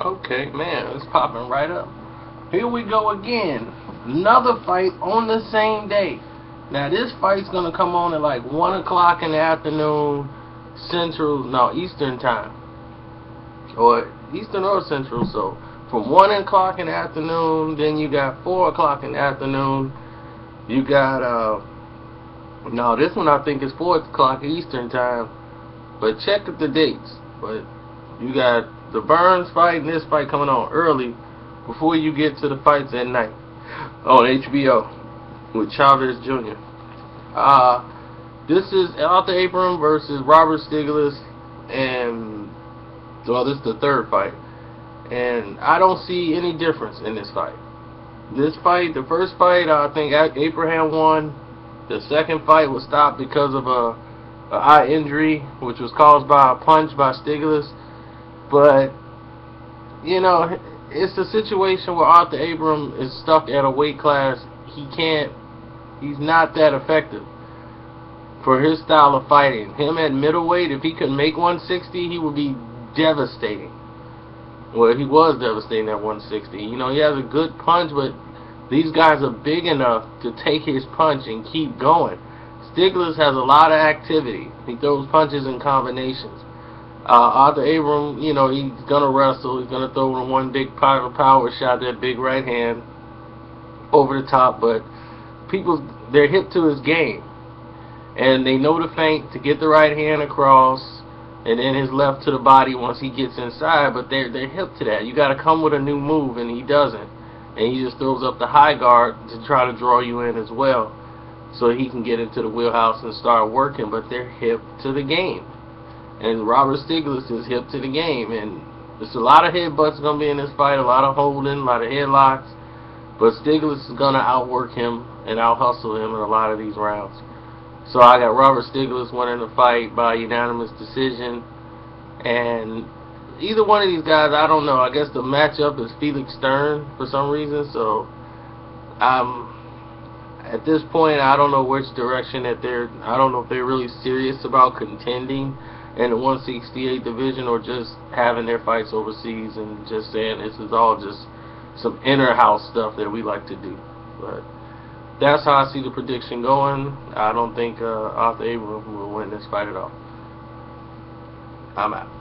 Okay, man, it's popping right up. Here we go again. Another fight on the same day. Now this fight's gonna come on at like 1 o'clock in the afternoon, Central, no Eastern time, or Eastern or Central. So from 1 o'clock in the afternoon, then you got 4 o'clock in the afternoon. You got no, this one I think is 4 o'clock Eastern time. But check the dates. But you got the Burns fight and this fight coming on early before you get to the fights at night on HBO with Chavez Jr. This is Arthur Abram versus Robert Stieglitz, and well, this is the third fight, and I don't see any difference in this fight. This fight, the first fight, I think Abraham won. The second fight was stopped because of a eye injury, which was caused by a punch by Stieglitz. But you know, it's a situation where Arthur Abram is stuck at a weight class he's not that effective for his style of fighting. Him at middleweight, if he could make 160, he would be devastating. Well, he was devastating at 160. You know, he has a good punch, but these guys are big enough to take his punch and keep going. Stieglitz has a lot of activity. He throws punches in combinations. Arthur Abram, you know, he's gonna wrestle. He's gonna throw one big power shot, that big right hand over the top. But they're hip to his game, and they know the feint to get the right hand across, and then his left to the body once he gets inside. But they're hip to that. You got to come with a new move, and he doesn't. And he just throws up the high guard to try to draw you in as well, so he can get into the wheelhouse and start working. But they're hip to the game. And Robert Stieglitz is hip to the game, and there's a lot of headbutts going to be in this fight, a lot of holding, a lot of headlocks, but Stieglitz is going to outwork him and out-hustle him in a lot of these rounds. So I got Robert Stieglitz winning the fight by unanimous decision, and either one of these guys, I don't know, I guess the matchup is Felix Stern for some reason, so at this point, I don't know which direction I don't know if they're really serious about contending in the 168 division, or just having their fights overseas and just saying this is all just some inner house stuff that we like to do. But that's how I see the prediction going. I don't think Arthur Abram will win this fight at all. I'm out.